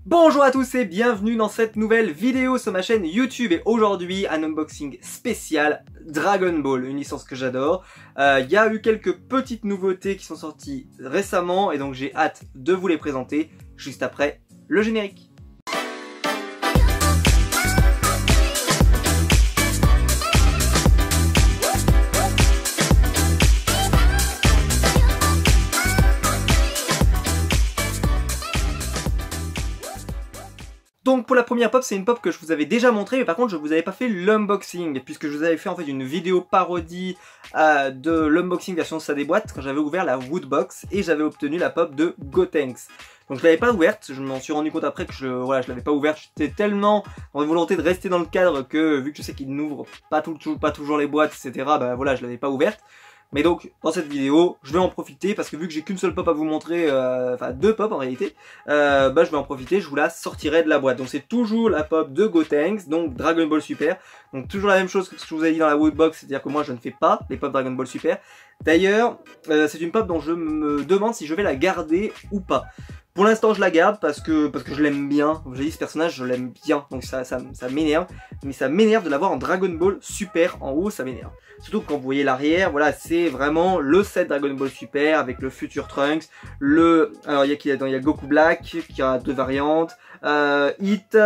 Bonjour à tous et bienvenue dans cette nouvelle vidéo sur ma chaîne YouTube. Et aujourd'hui un unboxing spécial Dragon Ball, une licence que j'adore. Il y a eu quelques petites nouveautés qui sont sorties récemment et donc j'ai hâte de vous les présenter juste après le générique. Donc pour la première pop, c'est une pop que je vous avais déjà montré, mais par contre je vous avais pas fait l'unboxing, puisque je vous avais fait en fait une vidéo parodie de l'unboxing version ça des boîtes quand j'avais ouvert la Woodbox et j'avais obtenu la pop de Gotenks. Donc je l'avais pas ouverte, je m'en suis rendu compte après que je l'avais pas ouverte, j'étais tellement en volonté de rester dans le cadre que vu que je sais qu'il n'ouvre pas toujours les boîtes, etc. Bah voilà, je l'avais pas ouverte. Mais donc, dans cette vidéo, je vais en profiter parce que vu que j'ai qu'une seule pop à vous montrer, enfin deux pop en réalité, je vais en profiter, je vous la sortirai de la boîte. Donc c'est toujours la pop de Gotenks, donc Dragon Ball Super. Donc toujours la même chose que ce que je vous avais dit dans la Woodbox, c'est-à-dire que moi je ne fais pas les pop Dragon Ball Super. D'ailleurs, c'est une pop dont je me demande si je vais la garder ou pas. Pour l'instant je la garde parce que je l'aime bien, j'ai dit ce personnage je l'aime bien, donc ça m'énerve, mais ça m'énerve de l'avoir en Dragon Ball Super en haut, ça m'énerve. Surtout quand vous voyez l'arrière, voilà, c'est vraiment le set Dragon Ball Super avec le Future Trunks, alors il y a Goku Black qui a deux variantes, Hit,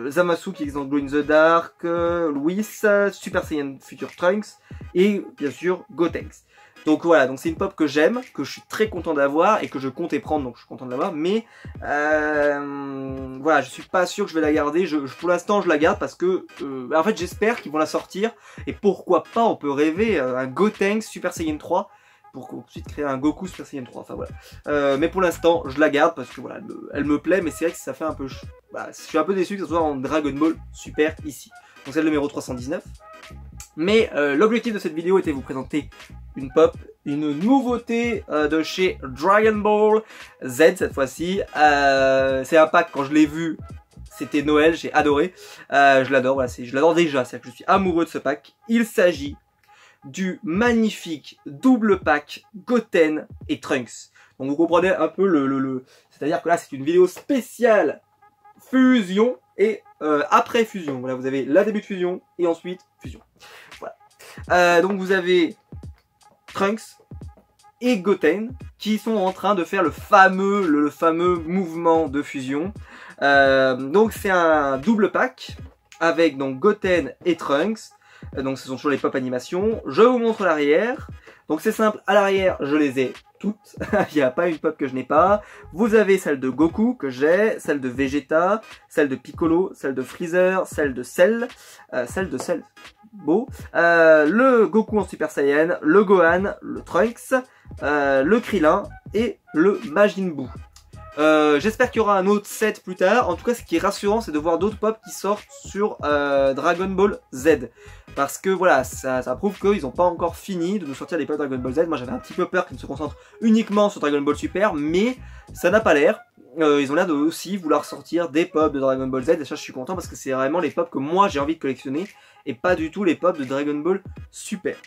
Zamasu qui est dans Glow in the Dark, Whis, Super Saiyan Future Trunks et bien sûr Gotenks. Donc voilà, donc c'est une pop que j'aime, que je suis très content d'avoir et que je comptais prendre, donc je suis content de l'avoir. Mais voilà, je suis pas sûr que je vais la garder. Pour l'instant, je la garde parce que en fait, j'espère qu'ils vont la sortir. Et pourquoi pas, on peut rêver un Gotenks Super Saiyan 3 pour ensuite créer un Goku Super Saiyan 3. Enfin voilà. Mais pour l'instant, je la garde parce que voilà, elle me plaît. Mais c'est vrai que ça fait un peu, je suis un peu déçu que ce soit en Dragon Ball Super ici. Donc c'est le numéro 319. Mais l'objectif de cette vidéo était de vous présenter une pop, une nouveauté de chez Dragon Ball Z cette fois-ci. C'est un pack, quand je l'ai vu, c'était Noël, j'ai adoré. Je l'adore, voilà, je l'adore déjà, c'est-à-dire que je suis amoureux de ce pack. Il s'agit du magnifique double pack Goten et Trunks. Donc vous comprenez un peu c'est-à-dire que là c'est une vidéo spéciale fusion et après fusion. Voilà, vous avez la début de fusion et ensuite fusion. Voilà. Donc vous avez Trunks et Goten qui sont en train de faire le fameux mouvement de fusion. Donc c'est un double pack avec donc Goten et Trunks. Donc ce sont toujours les pop animations. Je vous montre l'arrière. Donc c'est simple, à l'arrière je les ai toutes. Il n'y a pas une pop que je n'ai pas. Vous avez celle de Goku que j'ai, celle de Vegeta, celle de Piccolo, celle de Freezer, celle de Cell, beau, le Goku en Super Saiyan, le Gohan, le Trunks, le Krillin et le Majin Buu. J'espère qu'il y aura un autre set plus tard. En tout cas, ce qui est rassurant, c'est de voir d'autres pop qui sortent sur Dragon Ball Z. Parce que voilà, ça prouve qu'ils n'ont pas encore fini de nous sortir des pop Dragon Ball Z. Moi, j'avais un petit peu peur qu'ils ne se concentrent uniquement sur Dragon Ball Super, mais ça n'a pas l'air. Ils ont l'air de aussi vouloir sortir des pop de Dragon Ball Z. Et ça, je suis content parce que c'est vraiment les pop que moi j'ai envie de collectionner et pas du tout les pop de Dragon Ball Super.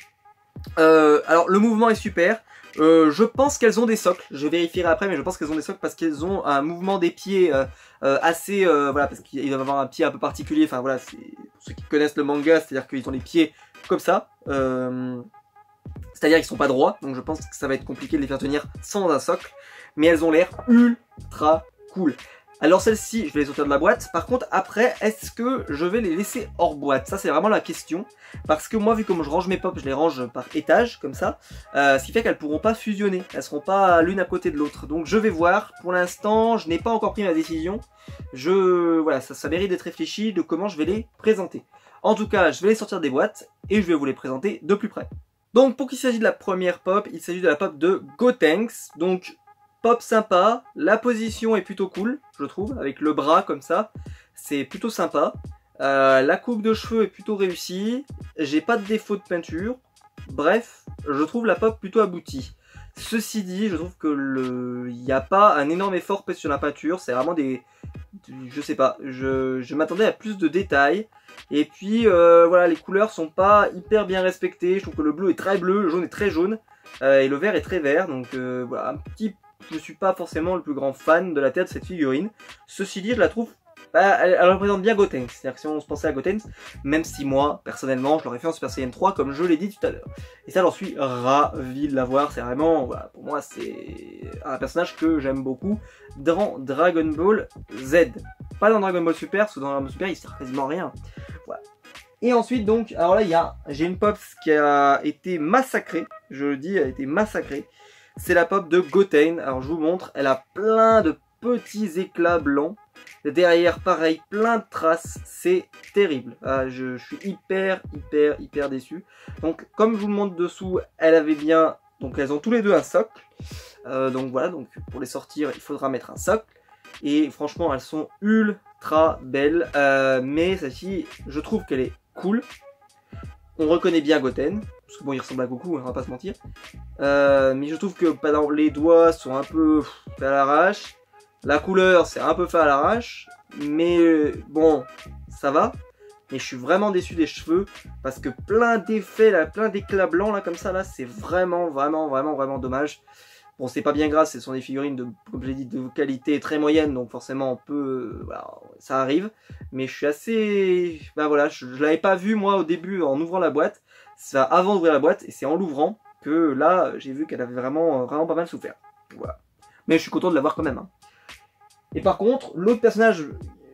Alors, le mouvement est super. Je pense qu'elles ont des socles, je vérifierai après, mais je pense qu'elles ont des socles parce qu'elles ont un mouvement des pieds assez, voilà, parce qu'ils doivent avoir un pied un peu particulier, enfin voilà, pour ceux qui connaissent le manga, c'est-à-dire qu'ils ont les pieds comme ça, c'est-à-dire qu'ils sont pas droits, donc je pense que ça va être compliqué de les faire tenir sans un socle, mais elles ont l'air ultra cool. Alors celles-ci, je vais les sortir de la boîte. Par contre, après, est-ce que je vais les laisser hors boîte? Ça, c'est vraiment la question. Parce que moi, vu comme je range mes pop, je les range par étage, comme ça. Ce qui fait qu'elles pourront pas fusionner. Elles seront pas l'une à côté de l'autre. Donc je vais voir. Pour l'instant, je n'ai pas encore pris ma décision. Voilà, ça mérite d'être réfléchi de comment je vais les présenter. En tout cas, je vais les sortir des boîtes et je vais vous les présenter de plus près. Donc, pour qu'il s'agisse de la première pop, il s'agit de la pop de Gotenks. Donc, pop sympa, la position est plutôt cool, je trouve, avec le bras comme ça, c'est plutôt sympa. La coupe de cheveux est plutôt réussie, j'ai pas de défaut de peinture, bref, je trouve la pop plutôt aboutie. Ceci dit, je trouve que il n'y a pas un énorme effort fait sur la peinture, c'est vraiment je sais pas, je m'attendais à plus de détails. Et puis voilà, les couleurs sont pas hyper bien respectées, je trouve que le bleu est très bleu, le jaune est très jaune, et le vert est très vert, donc voilà, un petit je suis pas forcément le plus grand fan de la tête de cette figurine. Ceci dit, je la trouve, elle représente bien Gotenks. C'est-à-dire que si on se pensait à Gotenks, même si moi, personnellement, je l'aurais fait en Super Saiyan 3, comme je l'ai dit tout à l'heure. Et ça, j'en suis ravi de l'avoir. C'est vraiment, voilà, pour moi, c'est un personnage que j'aime beaucoup dans Dragon Ball Z. Pas dans Dragon Ball Super, parce que dans Dragon Ball Super, il sert quasiment à rien. Voilà. Et ensuite, donc, alors là, j'ai une pop qui a été massacrée. Je le dis, elle a été massacrée. C'est la pop de Goten. Alors, je vous montre, elle a plein de petits éclats blancs. Derrière, pareil, plein de traces, c'est terrible. Je suis hyper déçu. Donc, comme je vous le montre dessous, elle avait bien... Donc, elles ont tous les deux un socle. Donc, voilà, donc pour les sortir, il faudra mettre un socle. Et franchement, elles sont ultra belles. Mais celle-ci, je trouve qu'elle est cool. On reconnaît bien Goten. Parce que bon, il ressemble à Goku, on va pas se mentir. Mais je trouve que les doigts sont un peu à l'arrache. La couleur, c'est un peu fait à l'arrache, mais bon, ça va. Mais je suis vraiment déçu des cheveux, parce que plein d'effets, là, plein d'éclats blancs, là, comme ça, là, c'est vraiment dommage. Bon, c'est pas bien grave, ce sont des figurines, comme j'ai dit, de qualité très moyenne, donc forcément, on peut... voilà, ça arrive. Mais je suis assez... Ben voilà, je l'avais pas vu, moi, au début, en ouvrant la boîte. Ça, avant d'ouvrir la boîte, et c'est en l'ouvrant que, là, j'ai vu qu'elle avait vraiment pas mal souffert. Voilà. Mais je suis content de l'avoir quand même, hein. Et par contre, l'autre personnage,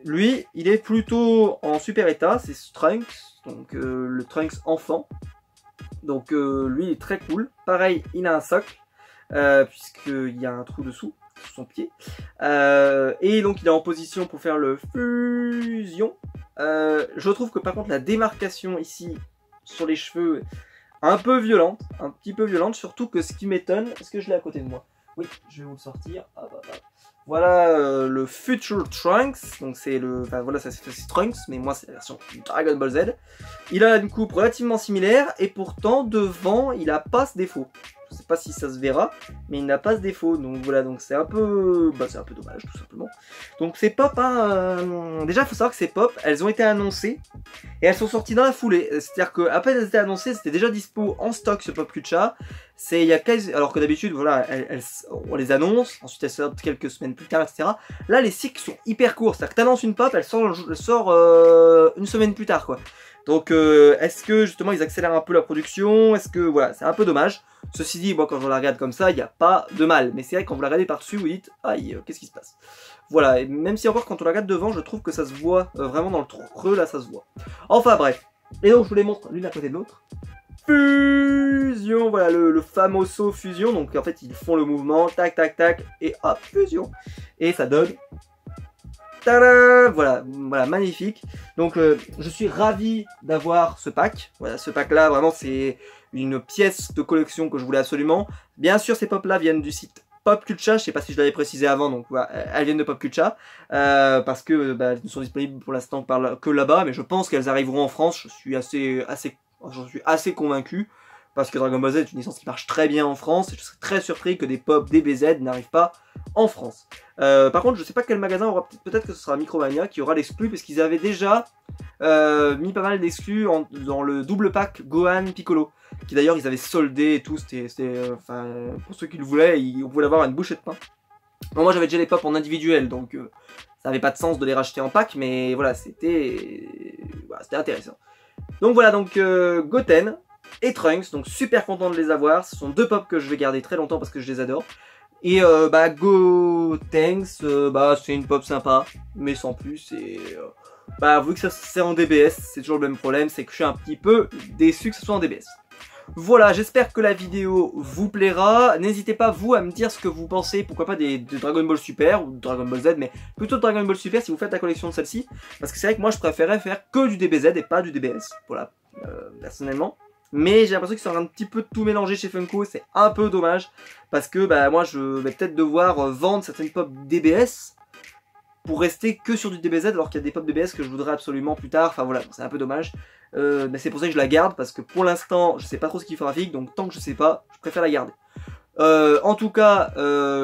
lui, il est plutôt en super état, c'est Trunks, donc le Trunks enfant. Donc lui, il est très cool. Pareil, il a un socle, puisqu'il y a un trou dessous, sous son pied. Et donc il est en position pour faire le fusion. Je trouve que par contre, la démarcation ici, sur les cheveux, un peu violente, un petit peu violente, surtout que ce qui m'étonne, est-ce que je l'ai à côté de moi? Oui, je vais vous le sortir. Hop, hop, hop. Voilà le Future Trunks, donc c'est le, enfin voilà, ça c'est Trunks, mais moi c'est la version Dragon Ball Z. Il a une coupe relativement similaire et pourtant devant il a pas ce défaut. Je sais pas si ça se verra, mais il n'a pas ce défaut, donc voilà, donc c'est un peu, c'est un peu dommage tout simplement. Donc ces pop, déjà il faut savoir que ces pop, elles ont été annoncées et elles sont sorties dans la foulée. C'est-à-dire qu'après elles étaient annoncées, c'était déjà dispo en stock ce Pop Culture. C'est il y a alors que d'habitude voilà, on les annonce, ensuite elles sortent quelques semaines plus tard, etc. Là les cycles sont hyper courts, c'est-à-dire que t'annonces une pop, elle sort une semaine plus tard quoi. Donc est-ce que justement ils accélèrent un peu la production? Est-ce que voilà, c'est un peu dommage. Ceci dit, moi quand je la regarde comme ça, il n'y a pas de mal. Mais c'est vrai que quand vous la regardez par-dessus, vous dites aïe, qu'est-ce qui se passe? Voilà, et même si encore quand on la regarde devant, je trouve que ça se voit vraiment dans le trou creux, là ça se voit. Enfin bref. Et donc je vous les montre l'une à côté de l'autre. Fusion, voilà le famoso fusion. Donc en fait ils font le mouvement, tac tac tac, et hop, fusion. Et ça donne... Tada, voilà, magnifique. Donc je suis ravi d'avoir ce pack. Voilà, ce pack là, vraiment c'est une pièce de collection que je voulais absolument. Bien sûr, ces pop là viennent du site Pop Culture. Je sais pas si je l'avais précisé avant, donc voilà, elles viennent de Pop Culture parce que elles ne sont disponibles pour l'instant que là-bas, mais je pense qu'elles arriveront en France. J'en suis assez convaincu. Parce que Dragon Ball Z est une licence qui marche très bien en France, et je serais très surpris que des pop DBZ n'arrivent pas en France. Par contre, je sais pas quel magasin aura, peut-être que ce sera Micromania qui aura l'exclu, parce qu'ils avaient déjà mis pas mal d'exclus dans le double pack Gohan Piccolo, qui d'ailleurs ils avaient soldé et tout, enfin, pour ceux qui le voulaient, on pouvait l'avoir à une bouchée de pain. Bon, moi j'avais déjà les pop en individuel, donc ça n'avait pas de sens de les racheter en pack, mais voilà, c'était intéressant. Donc voilà, donc Goten et Trunks, donc super content de les avoir. Ce sont deux pop que je vais garder très longtemps parce que je les adore. Et Gotenks, c'est une pop sympa, mais sans plus. Et vu que ça c'est en DBS, c'est toujours le même problème, c'est que je suis un petit peu déçu que ce soit en DBS. Voilà, j'espère que la vidéo vous plaira. N'hésitez pas vous à me dire ce que vous pensez, pourquoi pas de Dragon Ball Super ou Dragon Ball Z, mais plutôt de Dragon Ball Super si vous faites la collection de celle-ci. Parce que c'est vrai que moi je préférais faire que du DBZ et pas du DBS, voilà, personnellement. Mais j'ai l'impression qu'ils sont un petit peu tout mélangé chez Funko, c'est un peu dommage. Parce que moi je vais peut-être devoir vendre certaines pop DBS pour rester que sur du DBZ alors qu'il y a des pop DBS que je voudrais absolument plus tard. Enfin voilà, c'est un peu dommage. C'est pour ça que je la garde, parce que pour l'instant je sais pas trop ce qu'il fera avec, donc tant que je sais pas, je préfère la garder. En tout cas,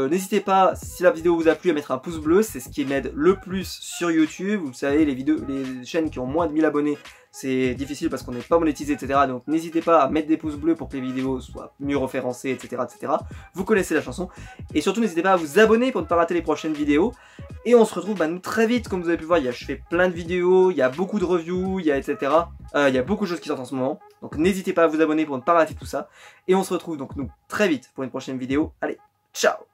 n'hésitez pas, si la vidéo vous a plu, à mettre un pouce bleu, c'est ce qui m'aide le plus sur YouTube. Vous savez, les chaînes qui ont moins de 1000 abonnés, c'est difficile parce qu'on n'est pas monétisé, etc. Donc n'hésitez pas à mettre des pouces bleus pour que les vidéos soient mieux référencées, etc., etc. Vous connaissez la chanson. Et surtout n'hésitez pas à vous abonner pour ne pas rater les prochaines vidéos. Et on se retrouve nous très vite, comme vous avez pu voir, je fais plein de vidéos, il y a beaucoup de reviews, il y a etc. Il y a beaucoup de choses qui sortent en ce moment. Donc n'hésitez pas à vous abonner pour ne pas rater tout ça. Et on se retrouve donc nous très vite pour une prochaine vidéo. Allez, ciao!